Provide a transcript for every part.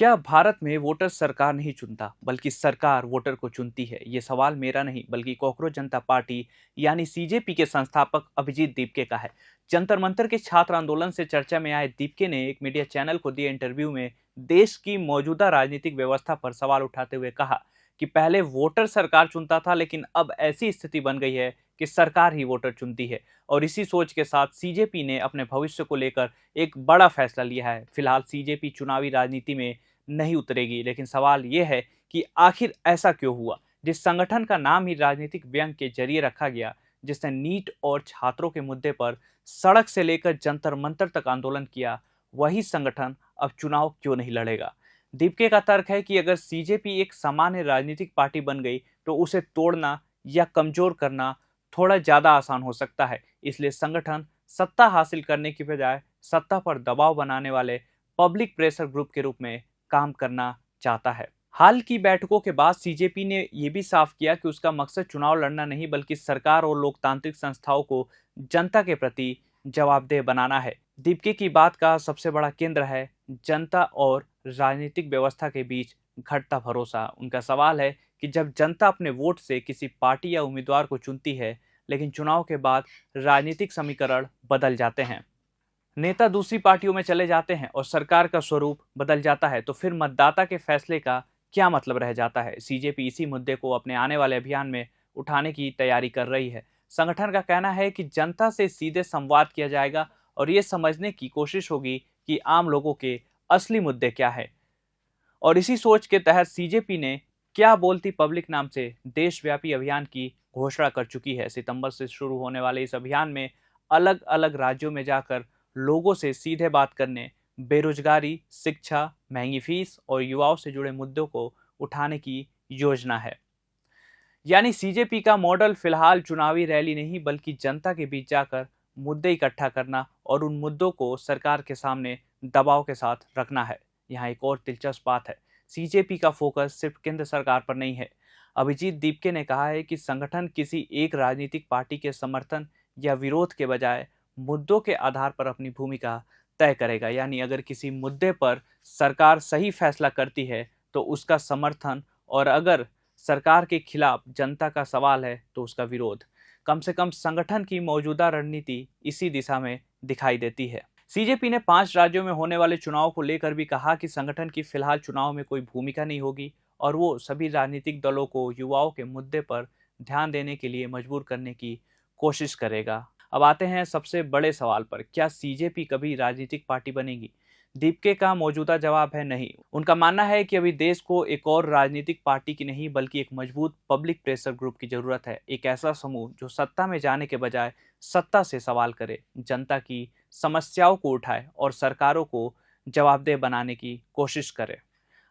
क्या भारत में वोटर सरकार नहीं चुनता बल्कि सरकार वोटर को चुनती है? ये सवाल मेरा नहीं बल्कि कॉकरोच जनता पार्टी यानी सीजेपी के संस्थापक अभिजीत दीपके का है। जंतर मंतर के छात्र आंदोलन से चर्चा में आए दीपके ने एक मीडिया चैनल को दिए इंटरव्यू में देश की मौजूदा राजनीतिक व्यवस्था पर सवाल उठाते हुए कहा कि पहले वोटर सरकार चुनता था, लेकिन अब ऐसी स्थिति बन गई है कि सरकार ही वोटर चुनती है। और इसी सोच के साथ सीजेपी ने अपने भविष्य को लेकर एक बड़ा फैसला लिया है। फिलहाल सीजेपी चुनावी राजनीति में नहीं उतरेगी, लेकिन सवाल यह है कि आखिर ऐसा क्यों हुआ? जिस संगठन का नाम ही राजनीतिक व्यंग के जरिए रखा गया, जिसने नीट और छात्रों के मुद्दे पर सड़क से लेकर जंतर मंतर तक आंदोलन किया, वही संगठन अब चुनाव क्यों नहीं लड़ेगा? दीपके का तर्क है कि अगर सीजेपी एक सामान्य राजनीतिक पार्टी बन गई तो उसे तोड़ना या कमजोर करना थोड़ा ज्यादा आसान हो सकता है। इसलिए संगठन सत्ता हासिल करने की बजाय सत्ता पर दबाव बनाने वाले पब्लिक प्रेशर ग्रुप के रूप में काम करना चाहता है। हाल की बैठकों के बाद सीजेपी ने यह भी साफ किया कि उसका मकसद चुनाव लड़ना नहीं बल्कि सरकार और लोकतांत्रिक संस्थाओं को जनता के प्रति जवाबदेह बनाना है। दीपके की बात का सबसे बड़ा केंद्र है जनता और राजनीतिक व्यवस्था के बीच घटता भरोसा। उनका सवाल है कि जब जनता अपने वोट से किसी पार्टी या उम्मीदवार को चुनती है, लेकिन चुनाव के बाद राजनीतिक समीकरण बदल जाते हैं, नेता दूसरी पार्टियों में चले जाते हैं और सरकार का स्वरूप बदल जाता है, तो फिर मतदाता के फैसले का क्या मतलब रह जाता है? सीजेपी इसी मुद्दे को अपने आने वाले अभियान में उठाने की तैयारी कर रही है। संगठन का कहना है कि जनता से सीधे संवाद किया जाएगा और ये समझने की कोशिश होगी कि आम लोगों के असली मुद्दे क्या है। और इसी सोच के तहत सीजेपी ने क्या बोलती पब्लिक नाम से देशव्यापी अभियान की घोषणा कर चुकी है। सितंबर से शुरू होने वाले इस अभियान में अलग अलग राज्यों में जाकर लोगों से सीधे बात करने, बेरोजगारी, शिक्षा, महंगी फीस और युवाओं से जुड़े मुद्दों को उठाने की योजना है। यानी सीजेपी का मॉडल फिलहाल चुनावी रैली नहीं बल्कि जनता के बीच जाकर मुद्दे इकट्ठा करना और उन मुद्दों को सरकार के सामने दबाव के साथ रखना है। यहाँ एक और दिलचस्प बात है, सीजेपी का फोकस सिर्फ केंद्र सरकार पर नहीं है। अभिजीत दीपके ने कहा है कि संगठन किसी एक राजनीतिक पार्टी के समर्थन या विरोध के बजाय मुद्दों के आधार पर अपनी भूमिका तय करेगा। यानी अगर किसी मुद्दे पर सरकार सही फैसला करती है तो उसका समर्थन, और अगर सरकार के खिलाफ जनता का सवाल है तो उसका विरोध। कम से कम संगठन की मौजूदा रणनीति इसी दिशा में दिखाई देती है। सीजेपी ने 5 राज्यों में होने वाले चुनाव को लेकर भी कहा कि संगठन की फिलहाल चुनाव में कोई भूमिका नहीं होगी और वो सभी राजनीतिक दलों को युवाओं के मुद्दे पर ध्यान देने के लिए मजबूर करने की कोशिश करेगा। अब आते हैं सबसे बड़े सवाल पर, क्या सीजेपी कभी राजनीतिक पार्टी बनेगी? दीपके का मौजूदा जवाब है नहीं। उनका मानना है कि अभी देश को एक और राजनीतिक पार्टी की नहीं बल्कि एक मजबूत पब्लिक प्रेशर ग्रुप की जरूरत है। एक ऐसा समूह जो सत्ता में जाने के बजाय सत्ता से सवाल करे, जनता की समस्याओं को उठाए और सरकारों को जवाबदेह बनाने की कोशिश करे।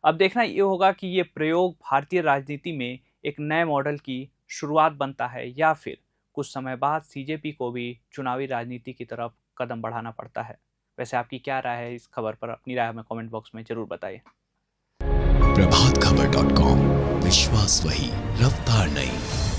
अब देखना ये होगा कि ये प्रयोग भारतीय राजनीति में एक नए मॉडल की शुरुआत बनता है या फिर कुछ समय बाद सीजेपी को भी चुनावी राजनीति की तरफ कदम बढ़ाना पड़ता है। वैसे आपकी क्या राय है इस खबर पर? अपनी राय हमें कमेंट बॉक्स में जरूर बताइए। प्रभात खबर.com, विश्वास वही, रफ्तार नहीं।